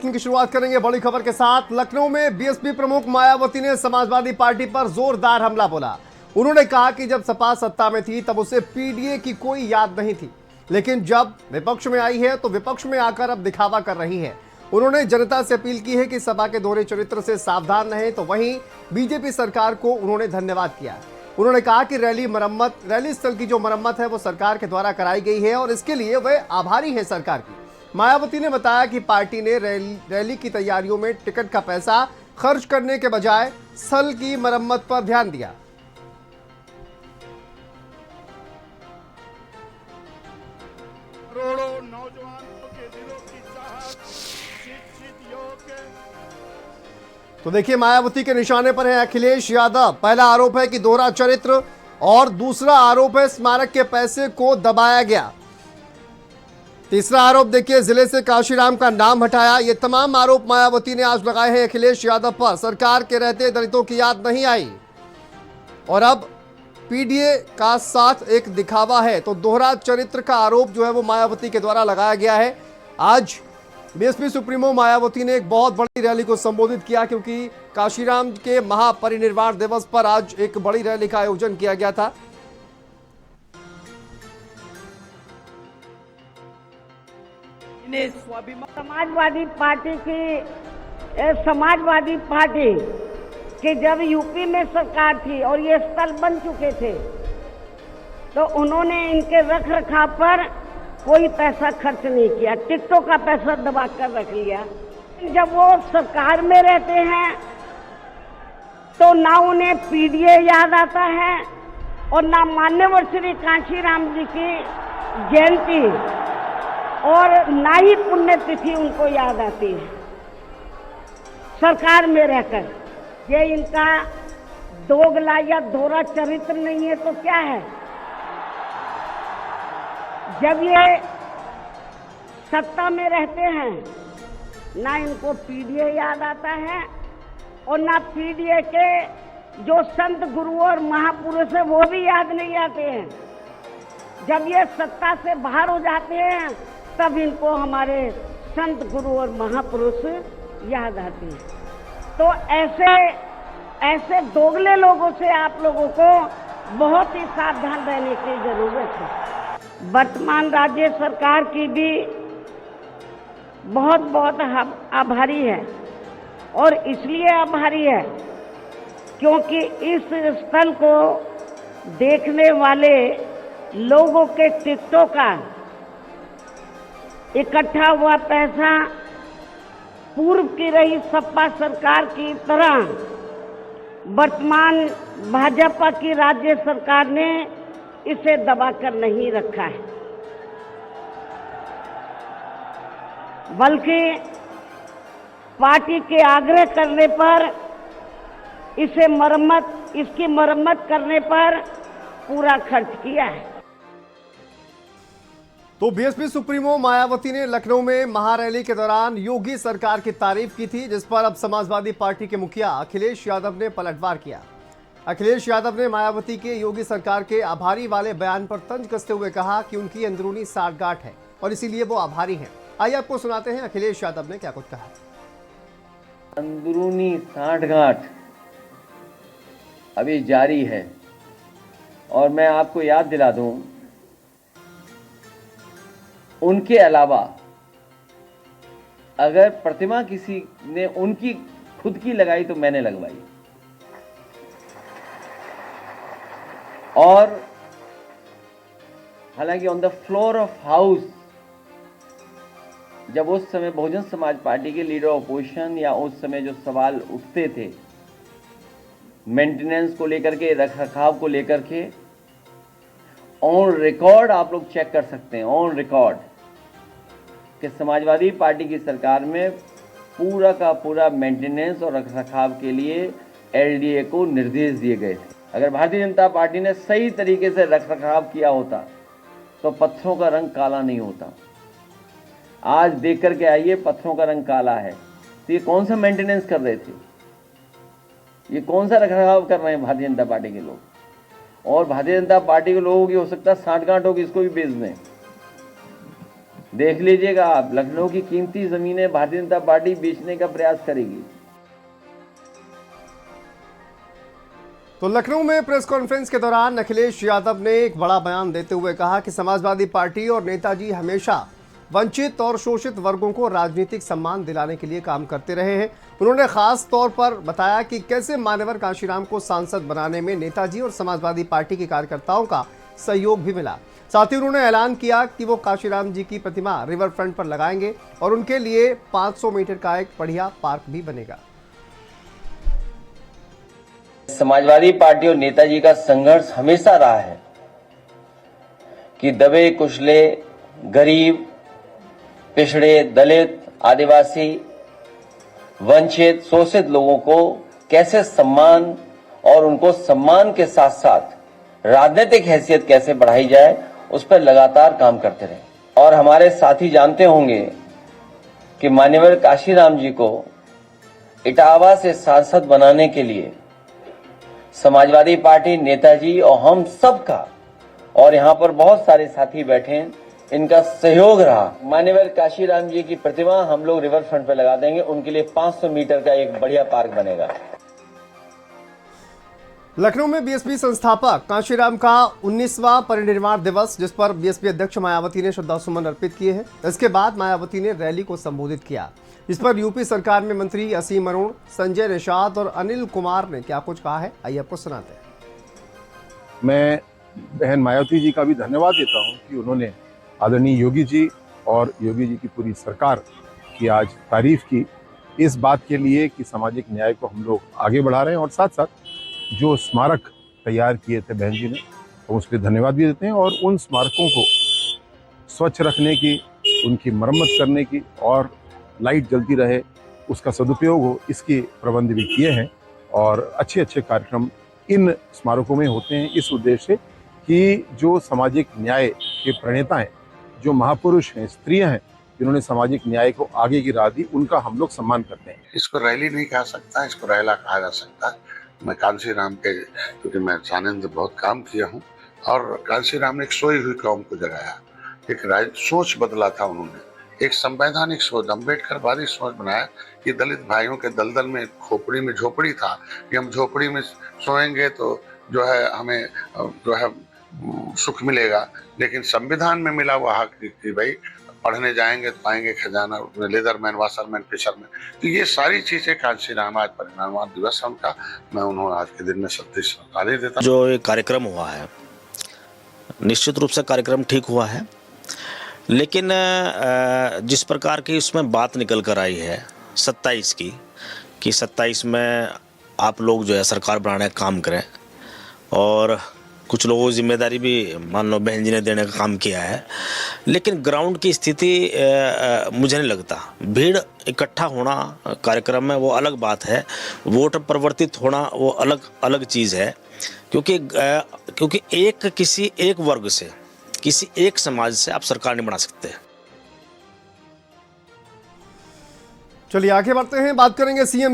Bulletin की शुरुआत करेंगे बड़ी खबर के साथ। लखनऊ में बीएसपी प्रमुख मायावती ने समाजवादी पार्टी पर जोरदार हमला बोला। उन्होंने कहा कि जब सपा सत्ता में थी तब उसे पीडीए की कोई याद नहीं थी, लेकिन जब विपक्ष में आई है तो विपक्ष में आकर अब दिखावा कर रही है। उन्होंने जनता से अपील की है कि सपा के दोहरे चरित्र से सावधान रहें। तो वहीं बीजेपी सरकार को उन्होंने धन्यवाद किया। उन्होंने कहा कि रैली स्थल की जो मरम्मत है वो सरकार के द्वारा कराई गई है और इसके लिए वे आभारी हैं सरकार की। मायावती ने बताया कि पार्टी ने रैली की तैयारियों में टिकट का पैसा खर्च करने के बजाय स्थल की मरम्मत पर ध्यान दिया। करोड़ों नौजवानों के दिलों की चाहत शिक्षित युवक। तो देखिए, मायावती के निशाने पर है अखिलेश यादव। पहला आरोप है कि दोहरा चरित्र और दूसरा आरोप है स्मारक के पैसे को दबाया गया। तीसरा आरोप देखिए, जिले से काशीराम का नाम हटाया। ये तमाम आरोप मायावती ने आज लगाए हैं अखिलेश यादव पर। सरकार के रहते दलितों की याद नहीं आई और अब पीडीए का साथ एक दिखावा है। तो दोहरा चरित्र का आरोप जो है वो मायावती के द्वारा लगाया गया है। आज बीएसपी सुप्रीमो मायावती ने एक बहुत बड़ी रैली को संबोधित किया, क्योंकि काशीराम के महापरिनिर्वाण दिवस पर आज एक बड़ी रैली का आयोजन किया गया था। समाजवादी पार्टी कि जब यूपी में सरकार थी और ये स्थल बन चुके थे तो उन्होंने इनके रख रखाव पर कोई पैसा खर्च नहीं किया, टिकटों का पैसा दबा कर रख लिया। जब वो सरकार में रहते हैं तो ना उन्हें पीडीए याद आता है और ना मान्यवर श्री काशीराम जी की जयंती और ना ही पुण्यतिथि उनको याद आती है। सरकार में रहकर ये इनका दोगला या दोहरा चरित्र नहीं है तो क्या है? जब ये सत्ता में रहते हैं ना इनको पीडीए याद आता है और ना पीडीए के जो संत गुरु और महापुरुष है वो भी याद नहीं आते हैं। जब ये सत्ता से बाहर हो जाते हैं तब इनको हमारे संत गुरु और महापुरुष याद आते हैं। तो ऐसे दोगले लोगों से आप लोगों को बहुत ही सावधान रहने की जरूरत है। वर्तमान राज्य सरकार की भी बहुत बहुत आभारी है और इसलिए आभारी है क्योंकि इस स्थल को देखने वाले लोगों के टिकटों का इकट्ठा हुआ पैसा पूर्व की रही सपा सरकार की तरह वर्तमान भाजपा की राज्य सरकार ने इसे दबाकर नहीं रखा है, बल्कि पार्टी के आग्रह करने पर इसकी मरम्मत करने पर पूरा खर्च किया है। तो बीएसपी सुप्रीमो मायावती ने लखनऊ में महारैली के दौरान योगी सरकार की तारीफ की थी, जिस पर अब समाजवादी पार्टी के मुखिया अखिलेश यादव ने पलटवार किया। अखिलेश यादव ने मायावती के योगी सरकार के आभारी वाले बयान पर तंज कसते हुए कहा कि उनकी अंदरूनी साठगांठ है और इसीलिए वो आभारी हैं। आइए आपको सुनाते हैं अखिलेश यादव ने क्या कुछ कहा। अंदरूनी साठगांठ अभी जारी है और मैं आपको याद दिला दूं, उनके अलावा अगर प्रतिमा किसी ने उनकी खुद की लगाई तो मैंने लगवाई। और हालांकि on the floor of house जब उस समय बहुजन समाज पार्टी के लीडर ऑपोजिशन या उस समय जो सवाल उठते थे मेंटेनेंस को लेकर के, रख रखाव को लेकर के, ऑन रिकॉर्ड आप लोग चेक कर सकते हैं, ऑन रिकॉर्ड, कि समाजवादी पार्टी की सरकार में पूरा का पूरा मेंटेनेंस और रखरखाव के लिए एलडीए को निर्देश दिए गए थे। अगर भारतीय जनता पार्टी ने सही तरीके से रखरखाव किया होता तो पत्थरों का रंग काला नहीं होता। आज देख करके आइए, पत्थरों का रंग काला है। तो ये कौन सा मेंटेनेंस कर रहे थे? ये कौन सा रखरखाव कर रहे हैं भारतीय जनता पार्टी के लोग? और भारतीय जनता पार्टी के लोगों की हो सकता है साठगांठ होगी, इसको भी बेच दें। देख लीजिएगा आप, लखनऊ की कीमती जमीनें भारतीय जनता पार्टी बेचने का प्रयास करेगी। तो लखनऊ में प्रेस कॉन्फ्रेंस के दौरान अखिलेश यादव ने एक बड़ा बयान देते हुए कहा कि समाजवादी पार्टी और नेताजी हमेशा वंचित और शोषित वर्गों को राजनीतिक सम्मान दिलाने के लिए काम करते रहे हैं। उन्होंने खास तौर पर बताया कि कैसे मान्यवर कांशीराम को सांसद बनाने में नेताजी और समाजवादी पार्टी के कार्यकर्ताओं का सहयोग भी मिला। साथ ही उन्होंने ऐलान किया कि वो कांशीराम जी की प्रतिमा रिवर फ्रंट पर लगाएंगे और उनके लिए 500 मीटर का एक बढ़िया पार्क भी बनेगा। समाजवादी पार्टी और नेताजी का संघर्ष हमेशा रहा है कि दबे कुचले, गरीब, पिछड़े, दलित, आदिवासी, वंचित, शोषित लोगों को कैसे सम्मान और उनको सम्मान के साथ साथ राजनीतिक हैसियत कैसे बढ़ाई जाए, उस पर लगातार काम करते रहे। और हमारे साथी जानते होंगे कि मान्यवर कांशीराम जी को इटावा से सांसद बनाने के लिए समाजवादी पार्टी, नेताजी और हम सब का, और यहाँ पर बहुत सारे साथी बैठे हैं, इनका सहयोग रहा। मान्यवर कांशीराम जी की प्रतिमा हम लोग रिवर फ्रंट पे लगा देंगे, उनके लिए 500 मीटर का एक बढ़िया पार्क बनेगा। लखनऊ में बीएसपी संस्थापक कांशीराम का 19वां परिनिर्वाण दिवस, जिस पर बीएसपी अध्यक्ष मायावती ने श्रद्धासुमन अर्पित किए हैं। इसके बाद मायावती ने रैली को संबोधित किया, जिस पर यूपी सरकार में मंत्री असीम अरुण, संजय निषाद और अनिल कुमार ने क्या कुछ कहा है, आइए आपको सुनाते हैं। मैं बहन मायावती जी का भी धन्यवाद देता हूं कि उन्होंने आदरणीय योगी जी और योगी जी की पूरी सरकार की आज तारीफ की, इस बात के लिए कि सामाजिक न्याय को हम लोग आगे बढ़ा रहे हैं। और साथ साथ जो स्मारक तैयार किए थे बहन जी ने, तो उसके धन्यवाद भी देते हैं। और उन स्मारकों को स्वच्छ रखने की, उनकी मरम्मत करने की और लाइट जलती रहे, उसका सदुपयोग हो, इसके प्रबंध भी किए हैं। और अच्छे अच्छे कार्यक्रम इन स्मारकों में होते हैं, इस उद्देश्य से कि जो सामाजिक न्याय के प्रणेता हैं, जो महापुरुष हैं, स्त्रियां हैं, जिन्होंने सामाजिक न्याय को आगे की राह दी, उनका हम लोग सम्मान करते हैं। इसको रैली नहीं कहा सकता, इसको रैला कहा जा सकता है। मैं कांशीराम के, क्योंकि मैं सानिध्य से बहुत काम किया हूँ, और कांशीराम ने एक सोई हुई कौम को जगाया, एक सोच बदला था उन्होंने, एक संवैधानिक सोच, अम्बेडकरवादी सोच बनाया कि दलित भाइयों के दलदल में, खोपड़ी में झोपड़ी था कि हम झोपड़ी में सोएंगे तो जो है हमें जो है सुख मिलेगा, लेकिन संविधान में मिला हुआ हक कि भाई पढ़ने जाएंगे तो पाएंगे खजाना, लेदरमैन, वाशरमैन, फिशरमैन। तो ये सारी चीजें कांशीराम, आज परिनिर्वाण दिवस है उनका, मैं उन्होंने आज के दिन में श्रद्धांजलि देता हूं। जो ये कार्यक्रम हुआ है, निश्चित रूप से कार्यक्रम ठीक हुआ है, लेकिन जिस प्रकार की उसमें बात निकल कर आई है 27 की, कि 27 में आप लोग जो है सरकार बनाने का काम करें, और कुछ लोगों को जिम्मेदारी भी मान लो बहन जी ने देने का काम किया है, लेकिन ग्राउंड की स्थिति मुझे नहीं लगता, भीड़ इकट्ठा होना कार्यक्रम में वो अलग बात है, वोट परिवर्तित होना वो अलग चीज़ है, क्योंकि किसी एक वर्ग से, किसी एक समाज से आप सरकार नहीं बना सकते। चलिए आगे बढ़ते हैं, बात करेंगे सीएम